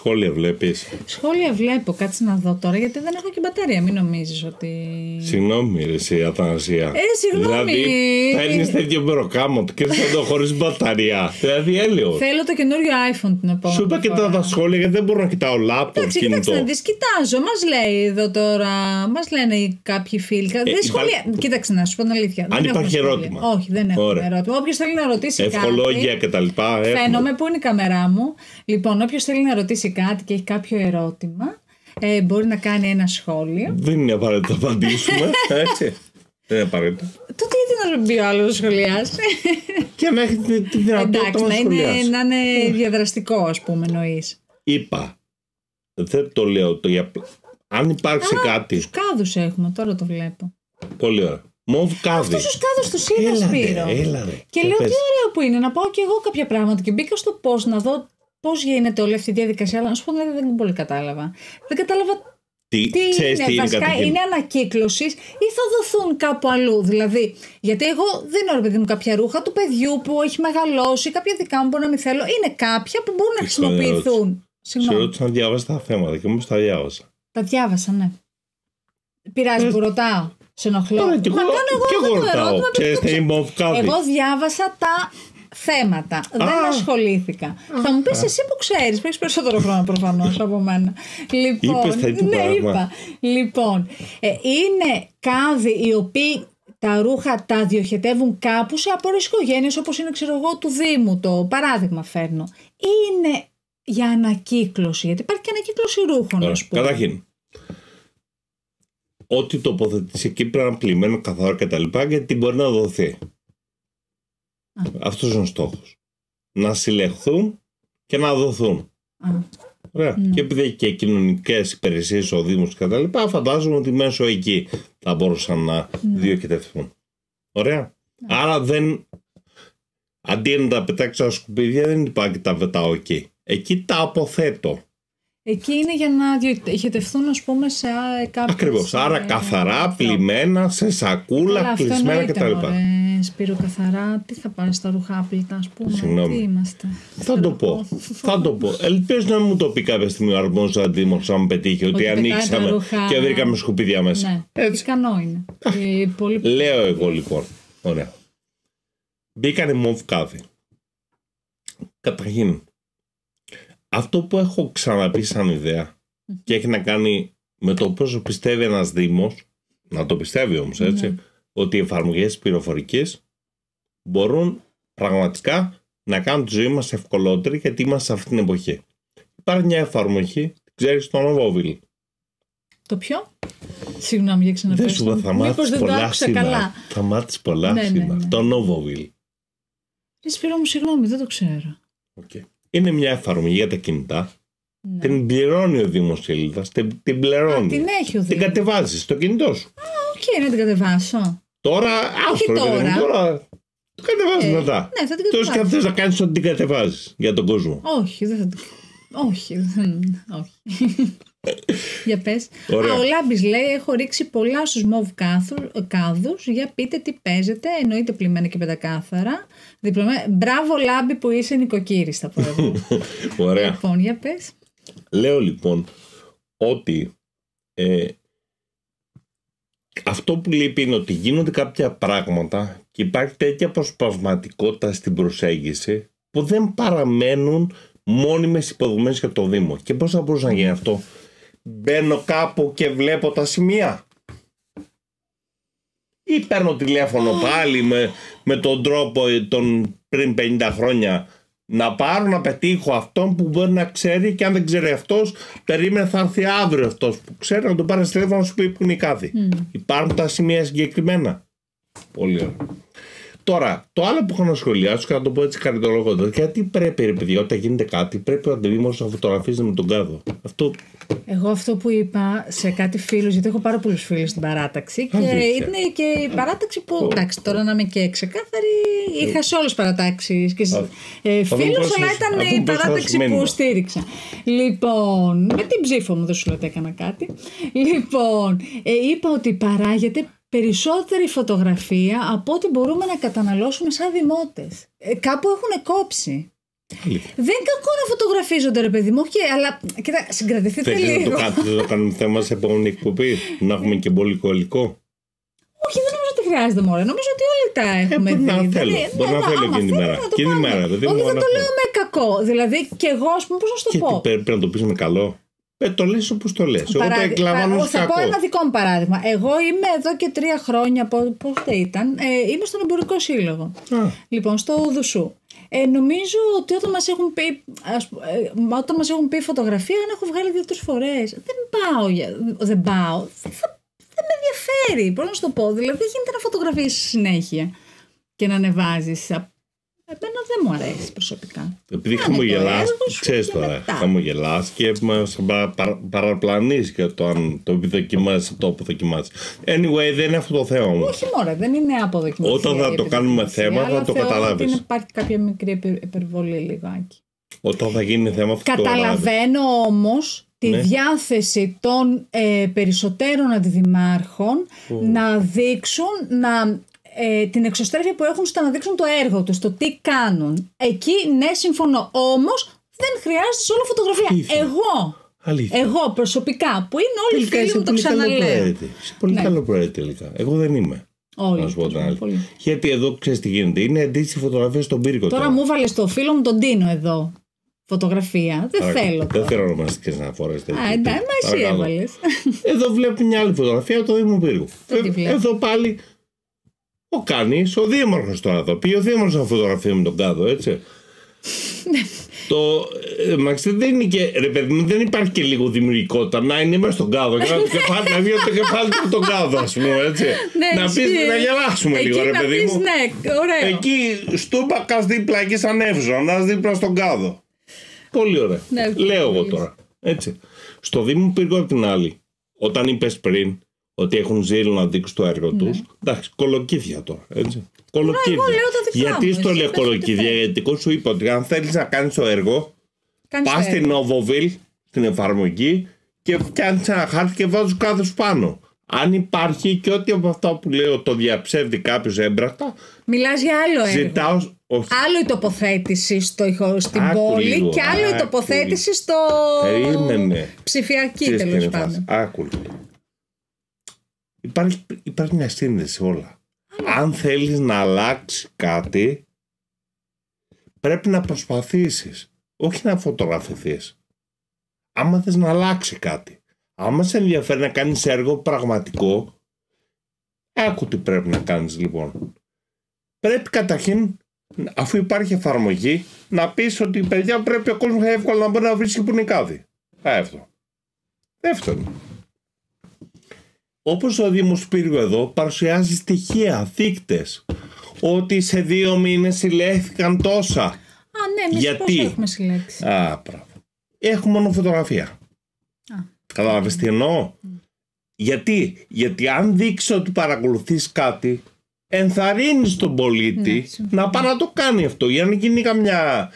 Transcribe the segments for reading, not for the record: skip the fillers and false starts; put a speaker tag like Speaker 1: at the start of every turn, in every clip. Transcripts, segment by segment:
Speaker 1: Σχόλια βλέπεις?
Speaker 2: Σχόλια βλέπω, κάτσε να δω τώρα, γιατί δεν έχω και μπαταρία. Μην νομίζεις ότι.
Speaker 1: Συγγνώμη, ρε εσύ, Αθανασία.
Speaker 2: Συγγνώμη.
Speaker 1: Δηλαδή, παίρνεις τέτοιο μπεροκάμο και θα το χωρίς μπαταρία. Δηλαδή, έλεος.
Speaker 2: Θέλω το καινούριο iPhone την επόμενη.
Speaker 1: Σου είπα και τα σχόλια, γιατί δεν μπορώ να κοιτάω λάπτοπ.
Speaker 2: Εντάξει, κοίταξε να δεις, κοιτάζω. Μας λέει εδώ τώρα, μας λένε κάποιοι φίλοι. Σχόλια. Κοίταξε να σου πω την αλήθεια.
Speaker 1: Αν υπάρχει ερώτημα.
Speaker 2: Όχι, δεν έχω ερώτημα. Όποιος θέλει να ρωτήσει κάτι.
Speaker 1: Ευχολόγια κτλ.
Speaker 2: Φαίνομαι, πού είναι η κάμερά μου. Λοιπόν, όποιος θέλει να ρωτήσει κάτι και έχει κάποιο ερώτημα, μπορεί να κάνει ένα σχόλιο.
Speaker 1: Δεν είναι απαραίτητο να απαντήσουμε. Έτσι. Δεν είναι απαραίτητο.
Speaker 2: Τότε γιατί να μπει ο άλλος να σχολιάσει.
Speaker 1: Και να έχει τη δυνατότητα να σχολιάσει.
Speaker 2: Να είναι διαδραστικό, ας πούμε, εννοείς.
Speaker 1: Είπα. Δεν το λέω. Αν υπάρξει κάτι.
Speaker 2: Τους κάδους έχουμε, τώρα το βλέπω.
Speaker 1: Πολύ ωραία. Μοβ κάδι.
Speaker 2: Αυτούς τους κάδους τους είδα, Σπύρο. Και λέω τι ωραίο που είναι, να πάω κι εγώ κάποια πράγματα. Και μπήκα στο πώς να δω πώς γίνεται όλη αυτή η διαδικασία. Αλλά να σου πω, δεν πολύ κατάλαβα. Δεν κατάλαβα τι είναι. Βασικά είναι ανακύκλωσης ή θα δοθούν κάπου αλλού. Δηλαδή, γιατί εγώ δίνω, ρε παιδί μου, κάποια ρούχα του παιδιού που έχει μεγαλώσει, κάποια δικά μου που να μην θέλω. Είναι κάποια που μπορούν να χρησιμοποιηθούν.
Speaker 1: Σε ρώτησα να διάβασα τα θέματα και όμως τα διάβασα.
Speaker 2: Τα διάβασα, ναι. Πειράζει που ρωτάω. Σε ενοχλώ.
Speaker 1: Να κάνω εγώ το ερώτημα.
Speaker 2: Εγώ διάβασα τα θέματα. Δεν ασχολήθηκα. Θα μου πεις εσύ που ξέρεις, που έχεις περισσότερο χρόνο προφανώς από μένα.
Speaker 1: Είπες τα ίδια πράγμα.
Speaker 2: Λοιπόν, είναι κάδοι οι οποίοι τα ρούχα τα διοχετεύουν κάπου σε απόρρες οικογένειες, όπως είναι, ξέρω εγώ, του Δήμου. Το παράδειγμα φέρνω. Είναι για ανακύκλωση, γιατί υπάρχει και ανακύκλωση ρούχων.
Speaker 1: Καταρχήν, ό,τι τοποθετήσει εκεί πρέπει να είναι πλημμένο, καθαρό κτλ. Γιατί μπορεί να δοθεί. Αυτός είναι ο στόχος. Να συλλεχθούν και να δοθούν. Ωραία. Και επειδή έχει και κοινωνικές υπηρεσίες ο Δήμος κτλ., φαντάζομαι ότι μέσω εκεί θα μπορούσαν να διοχετευτούν. Ωραία. Άρα δεν. Αντί να τα πετάξω στα σκουπίδια, δεν υπάρχει τα πετάω εκεί. Εκεί τα αποθέτω.
Speaker 2: Εκεί είναι για να διοχετευτούν, ας πούμε, σε κάποιες.
Speaker 1: Ακριβώς. Άρα καθαρά, πλημμένα, σε σακούλα, κλεισμένα κτλ.
Speaker 2: Σπύρο, καθαρά, τι θα πάρει στα ρούχα άπλυτα, ας πούμε.
Speaker 1: Συγγνώμη.
Speaker 2: Τι είμαστε.
Speaker 1: Θα το πω. Ελπίζω να μου το πει κάποια στιγμή ο αρμόδιος αντίμορφος, αν με πετύχει, ότι ανοίξαμε και βρήκαμε σκουπίδια μέσα.
Speaker 2: Ναι, έτσι. Ικανό είναι.
Speaker 1: Λέω εγώ λοιπόν. Ωραία. Μπήκανε μοβ κάδι. Καταρχήν, αυτό που έχω ξαναπεί σαν ιδέα και έχει να κάνει με το πόσο πιστεύει ένας Δήμος, να το πιστεύει όμως, έτσι, ότι οι εφαρμογές πληροφορικής μπορούν πραγματικά να κάνουν τη ζωή μας ευκολότερη, γιατί είμαστε σε αυτή την εποχή. Υπάρχει μια εφαρμογή, ξέρεις, το Novoville.
Speaker 2: Το ποιο? Συγγνώμη, για ξαναπες.
Speaker 1: Δεν σου είπα, θα μάθεις πολλά σήμερα. Θα μάθεις πολλά σήμερα. Το Novoville.
Speaker 2: Σπύρο μου, συγγνώμη, δεν το ξέρω.
Speaker 1: Είναι μια εφαρμογή για τα κινητά. Την πληρώνει ο Δήμος σελίδας. Την πληρώνει.
Speaker 2: Την έχει ο Δήμος.
Speaker 1: Την κατεβάζεις στο κινητό σου.
Speaker 2: Να την κατεβάσω.
Speaker 1: Τώρα, τώρα. Το κατεβάζεις μετά.
Speaker 2: Ναι, θα την κατεβάσω.
Speaker 1: Τόσο και αν θες να κάνεις ότι την κατεβάζεις για τον κόσμο.
Speaker 2: Όχι, δεν θα την. Όχι. Για πες. Ο Λάμπης λέει: έχω ρίξει πολλά στους μοβ κάδους. Για πείτε τι παίζετε. Εννοείται πλημμένα και πεντακάθαρα. Μπράβο, Λάμπη, που είσαι νοικοκύρης, θα πω εγώ.
Speaker 1: Ωραία.
Speaker 2: Λοιπόν, για πες.
Speaker 1: Λέω λοιπόν ότι αυτό που λείπει είναι ότι γίνονται κάποια πράγματα και υπάρχει τέτοια προσπασματικότητα στην προσέγγιση που δεν παραμένουν μόνιμες υποδομές για το Δήμο. Και πώς θα μπορούσε να γίνει αυτό? Μπαίνω κάπου και βλέπω τα σημεία, ή παίρνω τηλέφωνο πάλι με τον τρόπο των πριν 50 χρόνια, να πάρω να πετύχω αυτόν που μπορεί να ξέρει, και αν δεν ξέρει αυτός, περίμενε, θα έρθει αύριο αυτός που ξέρει, να τον πάρει τηλέφωνο να σου πει που είναι η κάδη. Υπάρχουν τα σημεία συγκεκριμένα. Πολύ ωραία. Τώρα, το άλλο που έχω να σχολιάσω και να το πω έτσι χαριτολογώντας, γιατί πρέπει, ρε παιδιά, όταν γίνεται κάτι, πρέπει ο Αντιμήμος να φωτογραφίζει με τον κάδο.
Speaker 2: Εγώ αυτό που είπα σε κάτι φίλους, γιατί έχω πάρα πολλούς φίλους στην παράταξη, και είναι και η παράταξη που, εντάξει, τώρα να είμαι και ξεκάθαρη, είχα σε όλες τις παρατάξεις και φίλους, αλλά ήταν η παράταξη που στήριξα. Λοιπόν, με την ψήφο μου, δεν σου λέω ότι έκανα κάτι. Λοιπόν, είπα ότι παράγεται περισσότερη φωτογραφία από ό,τι μπορούμε να καταναλώσουμε σαν δημότες. Κάπου έχουν κόψει. Δεν κακό να φωτογραφίζονται, ρε παιδί μου, αλλά κοίτα, συγκρατηθείτε λίγο.
Speaker 1: Δεν το κάνουμε θέμα σε επόμενη εκπομπή, να έχουμε και εμπολικό υλικό.
Speaker 2: Όχι, δεν νομίζω ότι χρειάζεται μόνο. Νομίζω ότι όλοι τα έχουμε δει.
Speaker 1: Μπορεί να θέλω εκείνη τη μέρα.
Speaker 2: Όχι, δεν το λέω με κακό. Δηλαδή, και εγώ, α πούμε, πώ να σου το πω.
Speaker 1: Πρέπει να το πει με καλό. Το λες όπως το λες.
Speaker 2: Θα πω ένα δικό μου παράδειγμα. Εγώ είμαι εδώ και 3 χρόνια. Πότε ήταν. Είμαι στον Εμπορικό Σύλλογο. Λοιπόν, στο Ουδουσού. Νομίζω ότι όταν μας έχουν πει φωτογραφία, αν έχω βγάλει 2-3 φορές. Δεν πάω. Δεν με ενδιαφέρει. Πώς να σου το πω. Δηλαδή, δεν γίνεται να φωτογραφίσεις συνέχεια και να ανεβάζεις. Εμένα δεν μου αρέσει προσωπικά.
Speaker 1: Επειδή χαμογελάς, ξέρεις τώρα, χαμογελάς και μας παραπλανείς για το αν το επιδοκιμάζεις ή το αποδοκιμάζεις. Anyway, δεν είναι αυτό το θέμα μου.
Speaker 2: Όχι μωρέ, δεν είναι αποδοκιμασία.
Speaker 1: Όταν θα το κάνουμε θέμα θα το καταλάβεις.
Speaker 2: Υπάρχει κάποια μικρή υπερβολή λιγάκι.
Speaker 1: Όταν θα γίνει θέμα αυτό.
Speaker 2: Καταλαβαίνω όμως τη διάθεση των περισσότερων αντιδημάρχων να δείξουν, την εξωστρέφεια που έχουν στο να δείξουν το έργο τους, το τι κάνουν. Εκεί ναι, συμφωνώ. Όμως δεν χρειάζεται σε όλη φωτογραφία. Εγώ προσωπικά, που είναι όλοι οι φίλοι μου, το ξαναλέω.
Speaker 1: Είσαι πολύ καλό προαίρετη τελικά. Εγώ δεν είμαι.
Speaker 2: Όλοι.
Speaker 1: Γιατί εδώ ξέρεις τι γίνεται. Είναι αντίστοιχη φωτογραφία στον πύργο.
Speaker 2: Τώρα μου βάλες το φίλο μου τον Τίνο εδώ. Φωτογραφία. Δεν θέλω.
Speaker 1: Δεν θέλω να μας δεις να φορές τέτοια.
Speaker 2: Εντάξει, μα εσύ έβαλες.
Speaker 1: Εδώ βλέπω μια άλλη φωτογραφία από το Δήμο Πύργου. Εδώ πάλι. Ο Κάνης, ο δήμαρχος τώρα εδώ. Πήγε ο δήμαρχος να φωτογραφεί με τον Κάδο, έτσι. Δεν είναι και, ρε παιδί μου, δεν υπάρχει και λίγο δημιουργικότητα να είναι μέσα στον Κάδο και να βγει το κεφάλι του τον Κάδο, ας πούμε, έτσι. Να πεις, να γελάσουμε λίγο, ρε παιδί μου. Εκεί Στούμπακας δίπλα, εκεί σαν Εύζωνας δίπλα στον Κάδο. Πολύ ωραία. Λέω εγώ τώρα, έτσι. Στο Δήμο Πύργου απ' την άλλη, όταν είπες πριν ότι έχουν ζήλο να δείξουν το έργο τους. Εντάξει, κολοκύθια τώρα. Έτσι. Κολοκύθια. Γιατί στο λέω κολοκύθια, γιατί σου είπα ότι αν θέλεις να κάνεις το έργο, πας στην Novoville, στην εφαρμογή και φτιάχνεις ένα χάρτη και βάζεις κάδους πάνω. Αν υπάρχει και ό,τι από αυτά που λέω το διαψεύδει κάποιος έμπρακτα.
Speaker 2: Μιλάς για άλλο έργο.
Speaker 1: Ζητάω.
Speaker 2: Άλλο η τοποθέτηση στην πόλη και άλλο η τοποθέτηση στο ψηφιακή, τέλος πάντων.
Speaker 1: Υπάρχει μια σύνδεση όλα. Αν θέλεις να αλλάξει κάτι, πρέπει να προσπαθήσεις, όχι να φωτογραφηθείς. Άμα θες να αλλάξει κάτι, άμα σε ενδιαφέρει να κάνεις έργο πραγματικό, άκου τι πρέπει να κάνεις λοιπόν. Πρέπει καταρχήν, αφού υπάρχει εφαρμογή, να πεις ότι παιδιά πρέπει ο κόσμος εύκολα να μπορεί να βρίσκει που είναι κάδι. Αυτό. Δεύτερον, όπως ο Δήμος Πύργου εδώ παρουσιάζει στοιχεία, δείκτες, ότι σε 2 μήνες συλλέχθηκαν τόσα.
Speaker 2: Ναι, εμείς πώς έχουμε συλλέξει.
Speaker 1: Μπράβο. Έχουμε μόνο φωτογραφία. Καταλάβες τι εννοώ. Γιατί αν δείξει ότι παρακολουθείς κάτι, ενθαρρύνεις τον πολίτη να πάει να το κάνει αυτό. Για να γίνει καμιά.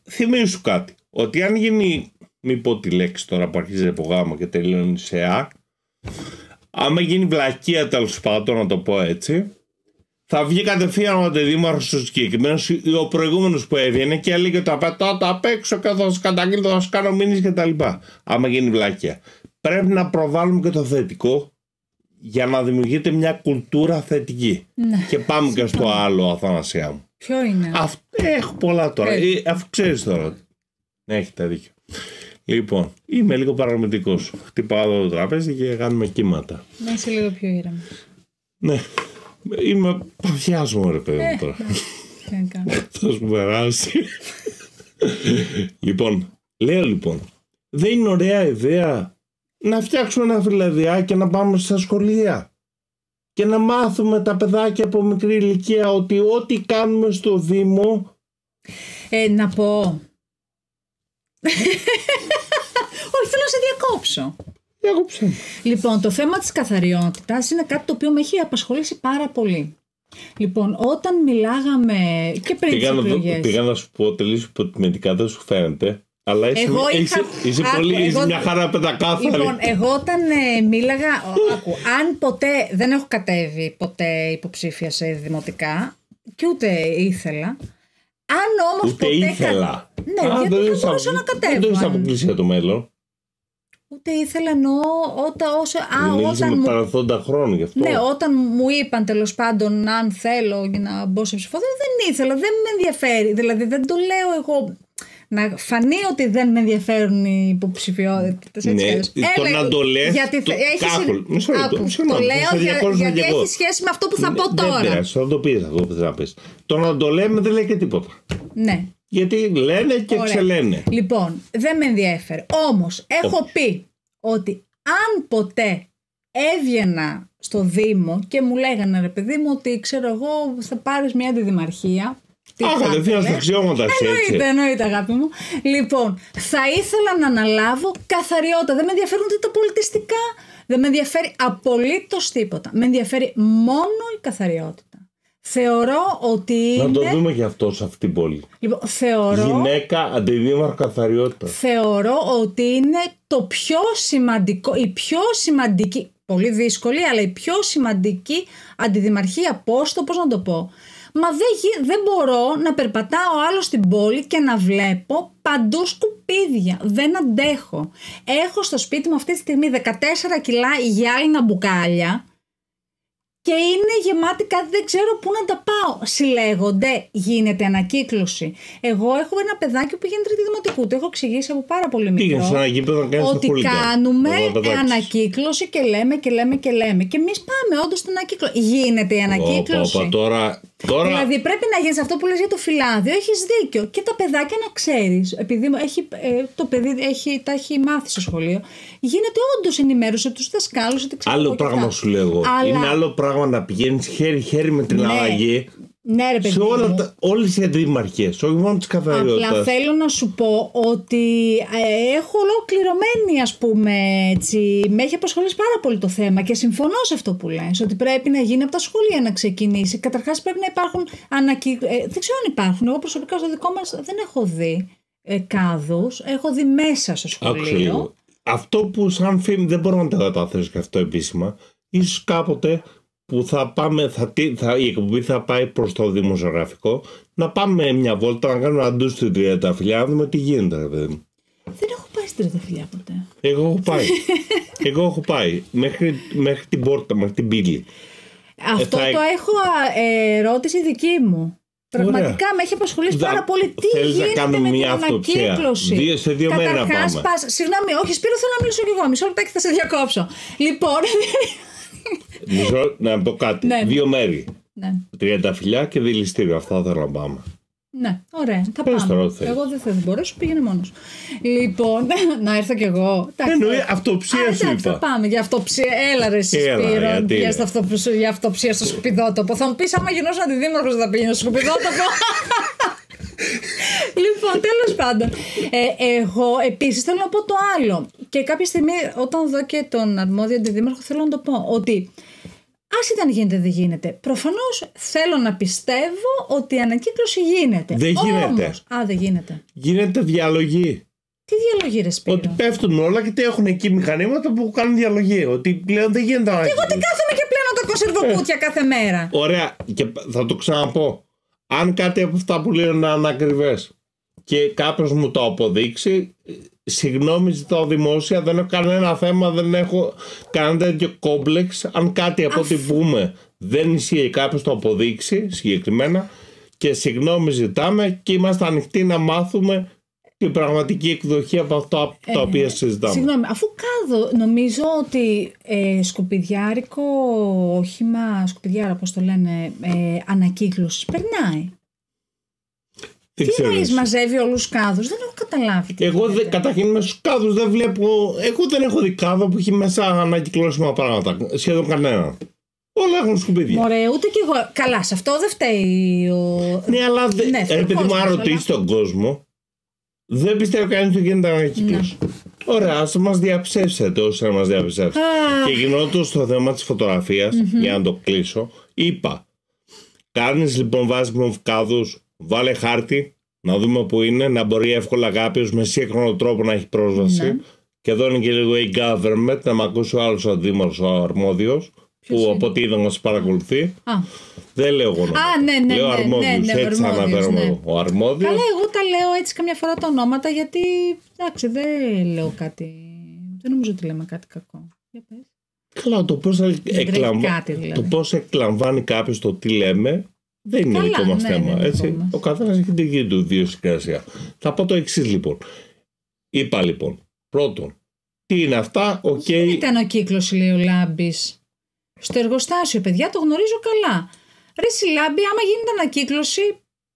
Speaker 1: Θυμήσου κάτι. Ότι αν γίνει. Μην πω τη λέξη τώρα που αρχίζει από γάμο και τελειώνει σε α. Άμα γίνει βλακεία, τέλος πάντων, να το πω έτσι, θα βγει κατευθείαν ο αντιδήμαρχος ο συγκεκριμένος ή ο προηγούμενος που έβγαινε και έλεγε τα πετάω απ' έξω και θα σας καταγγείλω, θα σας κάνω μήνυση κτλ. Άμα γίνει βλακεία. Πρέπει να προβάλλουμε και το θετικό για να δημιουργείται μια κουλτούρα θετική. Και πάμε και στο άλλο, Αθανασία μου.
Speaker 2: Ποιο είναι?
Speaker 1: Έχω πολλά τώρα. Αφού ξέρεις τώρα. Έχετε δίκιο. Λοιπόν, είμαι λίγο παραμετρικός. Χτυπάω εδώ το τραπέζι και κάνουμε κύματα.
Speaker 2: Να είσαι λίγο πιο ήρεμος.
Speaker 1: Ναι. Είμαι παθιάζομαι, ρε παιδί μου τώρα. Θα σου περάσει. Λέω δεν είναι ωραία ιδέα να φτιάξουμε ένα φυλαδιάκι και να πάμε στα σχολεία και να μάθουμε τα παιδάκια από μικρή ηλικία ότι ό,τι κάνουμε στο Δήμο.
Speaker 2: Να πω. Όχι, θέλω να σε διακόψω. Λοιπόν, το θέμα της καθαριότητας είναι κάτι το οποίο με έχει απασχολήσει πάρα πολύ. Λοιπόν, όταν μιλάγαμε και πριν τις εκλογές. Πήγα
Speaker 1: να σου πω τελείως υποτιμητικά, δεν σου φαίνεται. Αλλά είσαι πολύ μια χαρά πεντακάθαρη.
Speaker 2: Λοιπόν, εγώ όταν μίλαγα, αν ποτέ δεν έχω κατέβει ποτέ υποψήφια σε δημοτικά και ούτε ήθελα, Αν όμως
Speaker 1: ποτέ ήθελα.
Speaker 2: Ναι, γιατί δεν μπορούσα να κατέβω.
Speaker 1: Δεν το έχεις αποκλείσει για το μέλλον.
Speaker 2: Ούτε ήθελα, εννοώ
Speaker 1: όταν με παρελθόντα χρόνου γι' αυτό.
Speaker 2: Ναι, όταν μου είπαν τέλος πάντων αν θέλω να μπω σε ψηφοδέλτιο, δεν ήθελα, δεν με ενδιαφέρει. Δηλαδή δεν το λέω εγώ να φανεί ότι δεν με ενδιαφέρουν οι υποψηφιότητες.
Speaker 1: Ναι, το να το λες.
Speaker 2: Γιατί το λέω γιατί έχει σχέση με αυτό που θα πω τώρα.
Speaker 1: Δεν πειράζει, θα το πεις αυτό που θες να πεις. Το να το λέμε δεν λέει και τίποτα.
Speaker 2: Ναι.
Speaker 1: Γιατί λένε και ξελένε.
Speaker 2: Λοιπόν, δεν με ενδιαφέρει. Όμως έχω πει ότι αν ποτέ έβγαινα στο Δήμο και μου λέγανε ρε παιδί μου ότι ξέρω εγώ θα πάρεις μια αντιδημαρχία.
Speaker 1: Κατευθείαν στα αξιώματα έτσι.
Speaker 2: Εννοείται αγάπη μου. Λοιπόν, θα ήθελα να αναλάβω καθαριότητα. Δεν με ενδιαφέρουν ούτε τα πολιτιστικά. Δεν με ενδιαφέρει απολύτως τίποτα. Με ενδιαφέρει μόνο η καθαριότητα. Θεωρώ ότι είναι...
Speaker 1: Να το δούμε και αυτό σε αυτή την πόλη.
Speaker 2: Λοιπόν,
Speaker 1: γυναίκα αντιδήμαρχο καθαριότητα.
Speaker 2: Θεωρώ ότι είναι το πιο σημαντικό, η πιο σημαντική, πολύ δύσκολη, αλλά η πιο σημαντική αντιδημαρχία. Πώς να το πω. Μα δεν μπορώ να περπατάω άλλο στην πόλη και να βλέπω παντού σκουπίδια. Δεν αντέχω. Έχω στο σπίτι μου αυτή τη στιγμή 14 κιλά γυάλινα μπουκάλια και είναι γεμάτη κάτι, δεν ξέρω πού να τα πάω. Συλλέγονται, γίνεται ανακύκλωση. Εγώ έχω ένα παιδάκι που πηγαίνει τρίτη δημοτικού. Το έχω εξηγήσει από πάρα πολύ μικρό. Ότι κάνουμε ανακύκλωση και λέμε. Και εμείς πάμε όντως στην ανακύκλωση. Γίνεται η ανακύκλωση.
Speaker 1: Τώρα...
Speaker 2: Δηλαδή πρέπει να γίνεις αυτό που λες για το φυλάδιο. Έχεις δίκιο. Και τα παιδάκια να ξέρεις, επειδή το παιδί τα έχει μάθει στο σχολείο, γίνεται όντως ενημέρωση από τους δασκάλους.
Speaker 1: Άλλο πράγμα σου λέω. Είναι άλλο πράγμα να πηγαίνεις χέρι-χέρι με την αλλαγή.
Speaker 2: Ναι, ρε παιδί.
Speaker 1: Σε όλες οι αντιδημαρχίες, όχι μόνο τις καθαριότητες.
Speaker 2: Απλά θέλω να σου πω ότι έχω ολοκληρωμένη, ας πούμε, έτσι. Με έχει απασχολήσει πάρα πολύ το θέμα και συμφωνώ σε αυτό που λες, ότι πρέπει να γίνει από τα σχολεία να ξεκινήσει. Καταρχάς πρέπει να υπάρχουν δεν ξέρω αν υπάρχουν. Εγώ προσωπικά στο δικό μας δεν έχω δει κάδους. Έχω δει μέσα στο σχολείο.
Speaker 1: Αυτό που σαν φήμη δεν μπορώ να το καταθέσω και αυτό επίσημα. Ίσως κάποτε που η εκπομπή θα πάει προς το δημοσιογραφικό, να πάμε μια βόλτα, να κάνουμε αντού στην Τριανταφυλλιά, να δούμε τι γίνεται, ρε παιδί μου.
Speaker 2: Δεν έχω πάει στην Τριανταφυλλιά ποτέ.
Speaker 1: Εγώ έχω πάει. Μέχρι την πόρτα, μέχρι την πύλη.
Speaker 2: Αυτό το έχω ερώτηση δική μου. Πραγματικά με έχει απασχολήσει πάρα πολύ. Τι γίνεται με την ανακύκλωση.
Speaker 1: Σε 2 μέρες να πάμε.
Speaker 2: Συγγνώμη, όχι Σπύρο, θέλω να μιλήσω και εγώ. Μισό λεπτάκι θα σε διακόψω. Λοιπόν...
Speaker 1: Να πω κάτι. 2 μέρη.
Speaker 2: Ναι.
Speaker 1: Τριανταφυλλιά και δηληστήριο. Αυτά θέλω να πάμε.
Speaker 2: Ναι, ωραία. Θα πάμε. Εγώ δεν θα μπορέσω, πήγαινε μόνος. Λοιπόν, να έρθω κι εγώ.
Speaker 1: Εννοεί αυτοψία σου είπα.
Speaker 2: Θα πάμε για αυτοψία. Έλα ρε Σπύρο, για αυτοψία στο σκουπιδότοπο. Θα μου πεις άμα γινώσουν αντιδήμαρχος θα πήγαινε στο σκουπιδότοπο. Λοιπόν, τέλος πάντων, εγώ επίσης θέλω να πω το άλλο. Και κάποια στιγμή, όταν δω και τον αρμόδιο αντιδήμαρχο, θέλω να το πω ότι ας ήταν γίνεται, δεν γίνεται. Προφανώς θέλω να πιστεύω ότι η ανακύκλωση γίνεται.
Speaker 1: Δεν γίνεται.
Speaker 2: Όμως, δεν γίνεται.
Speaker 1: Γίνεται διαλογή.
Speaker 2: Τι διαλογή, ρε Σπύρο?
Speaker 1: Ότι πέφτουν όλα και έχουν εκεί μηχανήματα που κάνουν διαλογή. Ότι πλέον δεν γίνεται ανακύκλωση.
Speaker 2: Και εγώ τι κάθομαι και πλένω τα κονσερβοκούτια κάθε μέρα.
Speaker 1: Ωραία. Και θα το ξαναπώ. Αν κάτι από αυτά που λέω να είναι ακριβές και κάποιος μου το αποδείξει, συγγνώμη ζητάω δημόσια, δεν έχω κανένα θέμα, δεν έχω κανένα τέτοιο κόμπλεξ. Αν κάτι από ό,τι πούμε δεν ισχύει, κάποιος το αποδείξει συγκεκριμένα, και συγγνώμη ζητάμε και είμαστε ανοιχτοί να μάθουμε την πραγματική εκδοχή από αυτά τα οποία συζητάμε.
Speaker 2: Συγγνώμη, αφού νομίζω ότι σκουπιδιάρικο όχημα, σκουπιδιάρα όπως το λένε, ανακύκλωσης περνάει. Τι εννοείς μαζεύει όλους τους κάδους? Δεν έχω καταλάβει.
Speaker 1: Εγώ καταρχήν με στους κάδους δεν βλέπω. Εγώ δεν έχω δει κάδο που έχει μέσα ανακυκλώσιμα πράγματα. Σχεδόν κανένα. Όλα έχουν σκουπίδια.
Speaker 2: Ωραία, ούτε κι εγώ. Καλά, σε αυτό δεν φταίει
Speaker 1: Ναι, αλλά επειδή μου ρωτήσει τον κόσμο, δεν πιστεύω κανείς ότι γίνεται ανακύκλωση. Ωραία, ας μας διαψεύσετε όσοι να μας διαψεύσετε. Και γινόταν στο θέμα της φωτογραφίας, για να το κλείσω, είπα, κάνεις λοιπόν βάσιμο κάδους, βάλε χάρτη, να δούμε που είναι, να μπορεί εύκολα κάποιος με σύγχρονο τρόπο να έχει πρόσβαση. Και εδώ είναι και λίγο η government, να μ' ακούσει ο άλλος ο δήμαρχος, ο αρμόδιος, που από ό,τι είδα μας παρακολουθεί. Δεν λέω εγώ ονόματα. Λέω αρμόδιους, έτσι αναφέρομαι ο αρμόδιος.
Speaker 2: Καλά, εγώ τα λέω έτσι καμιά φορά τα ονόματα, γιατί εντάξει, δεν λέω κάτι. Δεν νομίζω ότι λέμε κάτι κακό. Για πες.
Speaker 1: Καλά, το πώς εκλαμβάνει κάποιος το τι λέμε δεν είναι δικό μας θέμα. Έτσι. Ο καθένας έχει την δική του ιδιοσυγκρασία. Θα πω το εξής λοιπόν. Είπα λοιπόν, πρώτον, τι είναι αυτά, οκ.
Speaker 2: Δεν ήταν ο κύκλος, λέει ο Λάμπης. Στο εργοστάσιο, παιδιά, το γνωρίζω καλά. Ρε Λάμπη, άμα γίνεται ανακύκλωση,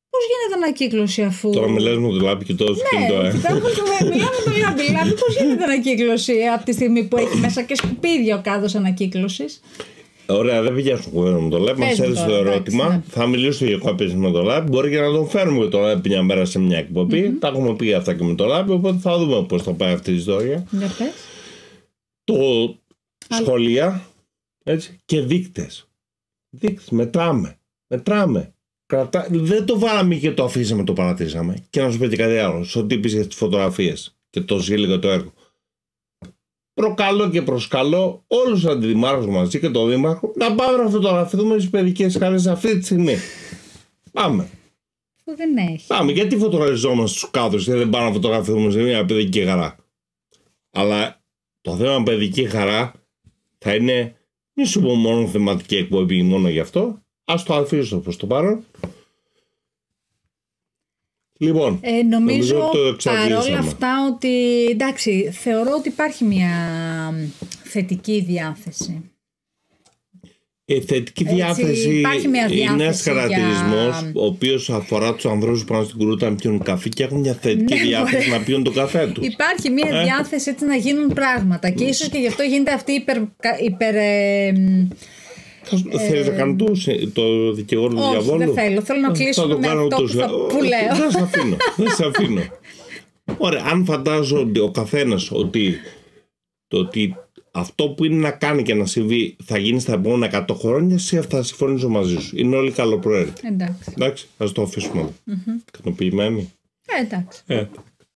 Speaker 2: πώς γίνεται ανακύκλωση αφού.
Speaker 1: Τώρα μιλάς με τον Λάμπη και το αυτοκίνητο,
Speaker 2: μιλάμε με τον Λάμπη. Λάμπη, πώς γίνεται ανακύκλωση από τη στιγμή που έχει μέσα και σκουπίδια ο κάδος ανακύκλωσης.
Speaker 1: Ωραία, δεν πηγαίνουμε κουβέντα με τον Λάμπη. Μας έδωσε το ερώτημα. Ναι. Θα μιλήσω για κόπες με τον Λάμπη. Μπορεί και να τον φέρουμε με τον Λάμπη μια μέρα σε μια εκπομπή. Τα έχουμε πει αυτά και με τον Λάμπη. Οπότε θα δούμε πώς θα πάει αυτή η ιστορία. Το σχολεία, έτσι, και δείκτες. Δείκτες, μετράμε. Δεν το βάλαμε και το αφήσαμε, το παρατήσαμε. Και να σου πω και κάτι άλλο. Σε ό,τι είπες για τις φωτογραφίες και το ζήλιγα το έργο. Προκαλώ και προσκαλώ όλους τους αντιδημάρχους μαζί και τον δήμαρχο να πάμε να φωτογραφηθούμε στις παιδικές χαρές αυτή τη στιγμή. Πάμε.
Speaker 2: Που δεν έχει.
Speaker 1: Πάμε. Γιατί φωτογραφιζόμαστε στους κάδους και δεν πάμε να φωτογραφηθούμε σε μια παιδική χαρά. Αλλά το θέμα παιδική χαρά θα είναι, μη σου πω μόνο θεματική εκπομπή μόνο γι' αυτό. Ας το αφήσω προς το παρόν. Λοιπόν,
Speaker 2: νομίζω παρόλα αυτά ότι εντάξει, θεωρώ ότι υπάρχει μια θετική διάθεση.
Speaker 1: Η θετική διάθεση είναι ένας χαρακτηρισμός ο οποίος αφορά τους ανθρώπους που πάνε στην Κουρούτα να πιούν καφέ και έχουν μια θετική διάθεση να πιούν το καφέ τους.
Speaker 2: Υπάρχει μια διάθεση έτσι να γίνουν πράγματα και ίσως και γι' αυτό γίνεται αυτή
Speaker 1: Θέλεις να κάνω το δικηγόρο του διαβόλου?
Speaker 2: Όχι, δεν θέλω. Θέλω να κλείσουμε με αυτό που λέω.
Speaker 1: Δεν σε αφήνω. Ωραία, αν φαντάζονται ο καθένας ότι αυτό που είναι να κάνει και να συμβεί θα γίνει στα επόμενα 100 χρόνια, εσύ θα συμφωνήσω μαζί σου. Είναι όλοι καλοπροαίρετοι.
Speaker 2: Εντάξει,
Speaker 1: ας το αφήσουμε. Ικανοποιημένοι.
Speaker 2: Εντάξει.